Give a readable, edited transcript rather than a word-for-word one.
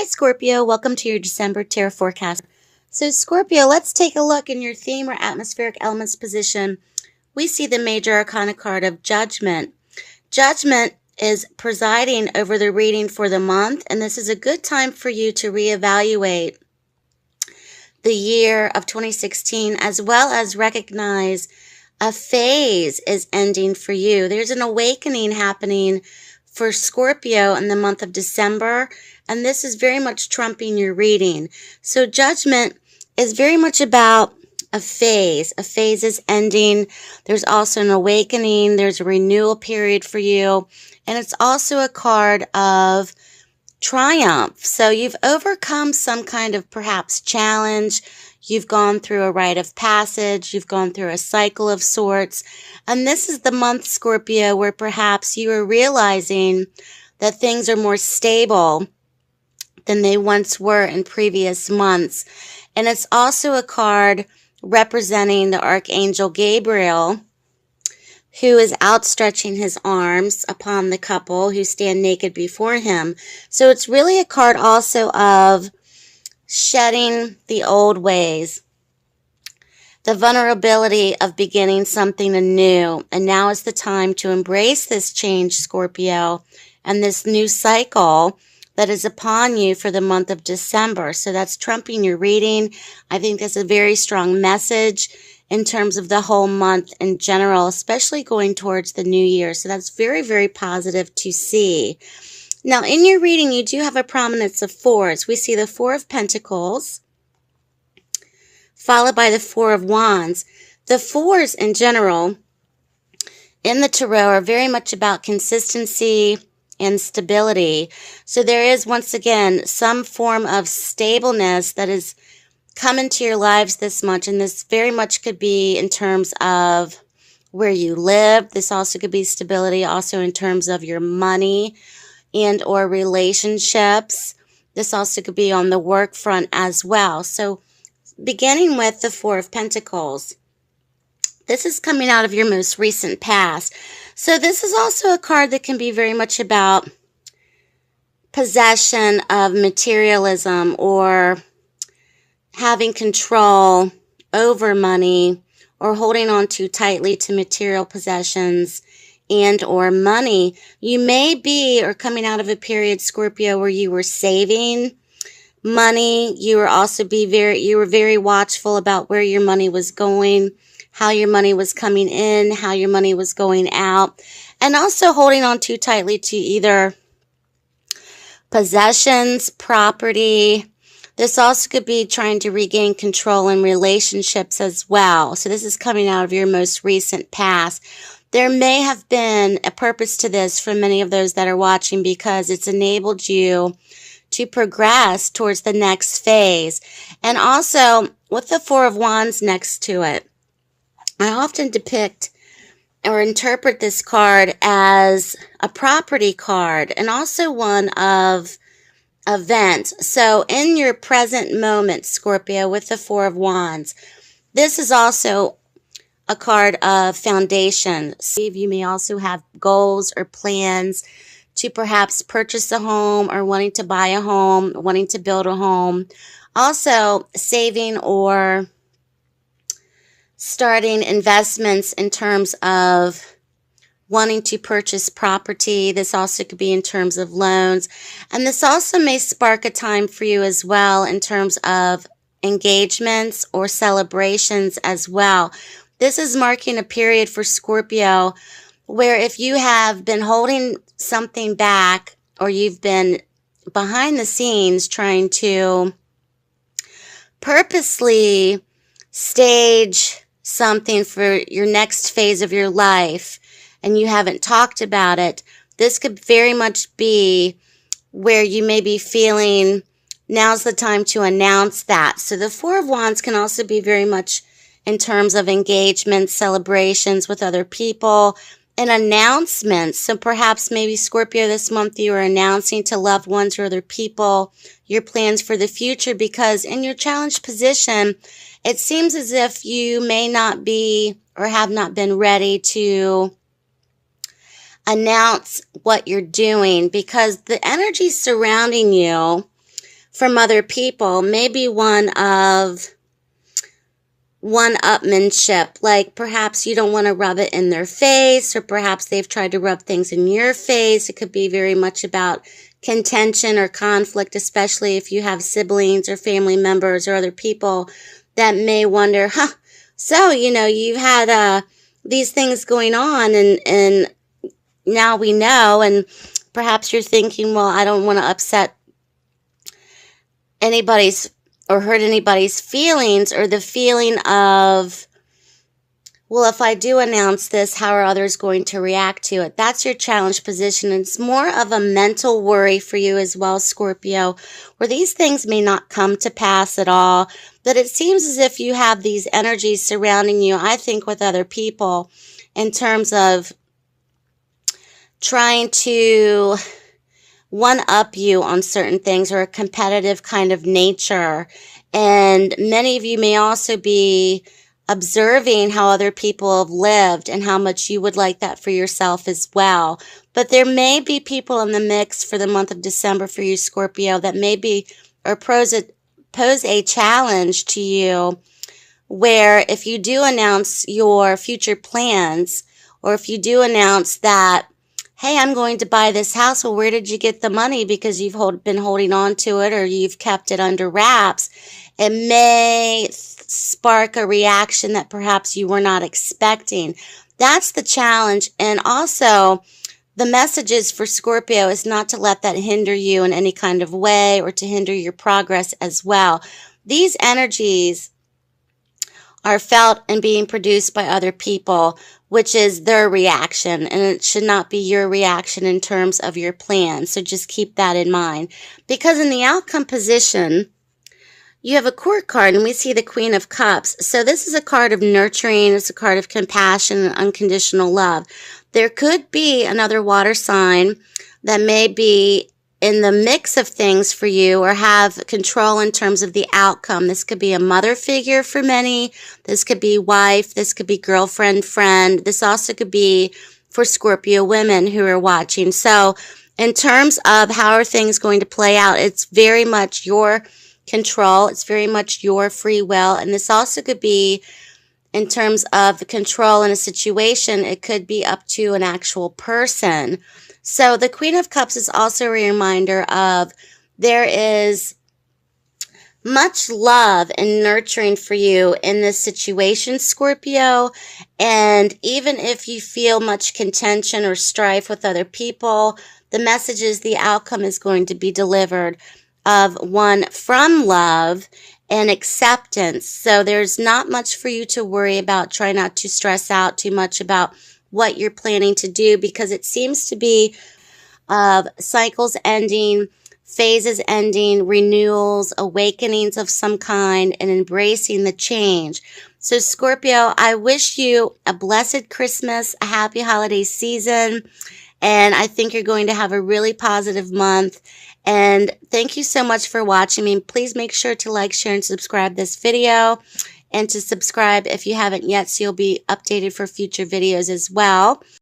Scorpio. Welcome to your December Tarot forecast. So, Scorpio, let's take a look in your theme or atmospheric elements position. We see the major arcana card of Judgment. Judgment is presiding over the reading for the month, and this is a good time for you to reevaluate the year of 2016, as well as recognize a phase is ending for you. There's an awakening happening for Scorpio in the month of December, and this is very much trumping your reading. So Judgment is very much about a phase. A phase is ending. There's also an awakening. There's a renewal period for you, and it's also a card of triumph. So you've overcome some kind of perhaps challenge. You've gone through a rite of passage. You've gone through a cycle of sorts. And this is the month, Scorpio, where perhaps you are realizing that things are more stable than they once were in previous months. And it's also a card representing the Archangel Gabriel, who is outstretching his arms upon the couple who stand naked before him. So it's really a card also of shedding the old ways, the vulnerability of beginning something anew. And now is the time to embrace this change, Scorpio, and this new cycle that is upon you for the month of December. So that's trumping your reading. I think that's a very strong message in terms of the whole month in general, especially going towards the new year. So that's very, very positive to see. Now, in your reading, you do have a prominence of fours. We see the Four of Pentacles, followed by the Four of Wands. The fours in general in the tarot are very much about consistency and stability. So there is, once again, some form of stableness that is come into your lives this much, and this very much could be in terms of where you live. This also could be stability also in terms of your money and or relationships. This also could be on the work front as well. So beginning with the Four of Pentacles, this is coming out of your most recent past. So this is also a card that can be very much about possession of materialism or having control over money or holding on too tightly to material possessions and or money. You may be or coming out of a period, Scorpio, where you were saving money. You were very watchful about where your money was going, how your money was coming in, how your money was going out, and also holding on too tightly to either possessions, property. This also could be trying to regain control in relationships as well. So this is coming out of your most recent past. There may have been a purpose to this for many of those that are watching because it's enabled you to progress towards the next phase. And also with the Four of Wands next to it, I often depict or interpret this card as a property card and also one of events. So in your present moment, Scorpio, with the Four of Wands, this is also a card of foundation. You may also have goals or plans to perhaps purchase a home or wanting to buy a home, wanting to build a home. Also saving or starting investments in terms of wanting to purchase property. This also could be in terms of loans. And this also may spark a time for you as well in terms of engagements or celebrations as well. This is marking a period for Scorpio where if you have been holding something back or you've been behind the scenes trying to purposely stage something for your next phase of your life and you haven't talked about it, this could very much be where you may be feeling now's the time to announce that. So the Four of Wands can also be very much in terms of engagements, celebrations with other people, and announcements. So perhaps maybe Scorpio this month you are announcing to loved ones or other people your plans for the future, because in your challenged position, it seems as if you may not be or have not been ready to announce what you're doing because the energy surrounding you from other people, maybe one of one-upmanship, like perhaps you don't want to rub it in their face, or perhaps they've tried to rub things in your face. It could be very much about contention or conflict, especially if you have siblings or family members or other people that may wonder, so, you've had these things going on, and now we know, and perhaps you're thinking, well, I don't want to upset anybody's or hurt anybody's feelings, or the feeling of, well, if I do announce this, how are others going to react to it? That's your challenge position. And it's more of a mental worry for you as well, Scorpio, where these things may not come to pass at all. But it seems as if you have these energies surrounding you, I think, with other people in terms of trying to one-up you on certain things, or a competitive kind of nature. And many of you may also be observing how other people have lived and how much you would like that for yourself as well. But there may be people in the mix for the month of December for you, Scorpio, that may be or pose a challenge to you, where if you do announce your future plans, or if you do announce that, hey, I'm going to buy this house. Well, where did you get the money? Because you've been holding on to it, or you've kept it under wraps. It may spark a reaction that perhaps you were not expecting. That's the challenge. And also, the messages for Scorpio is not to let that hinder you in any kind of way, or to hinder your progress as well. These energies are felt and being produced by other people, which is their reaction, and it should not be your reaction in terms of your plan. So just keep that in mind. Because in the outcome position, you have a court card, and we see the Queen of Cups. So this is a card of nurturing. It's a card of compassion and unconditional love. There could be another water sign that may be in the mix of things for you, or have control in terms of the outcome. This could be a mother figure for many. This could be wife. This could be girlfriend, friend. This also could be for Scorpio women who are watching. So in terms of how are things going to play out, it's very much your control. It's very much your free will. And this also could be in terms of the control in a situation. It could be up to an actual person. So the Queen of Cups is also a reminder of there is much love and nurturing for you in this situation, Scorpio. And even if you feel much contention or strife with other people, the message is the outcome is going to be delivered of one from love and acceptance. So there's not much for you to worry about. Try not to stress out too much about what you're planning to do, because it seems to be of cycles ending, phases ending, renewals, awakenings of some kind, and embracing the change. So Scorpio, I wish you a blessed Christmas, a happy holiday season, and I think you're going to have a really positive month. And thank you so much for watching me. Please make sure to like, share, and subscribe this video, and to subscribe if you haven't yet, so you'll be updated for future videos as well.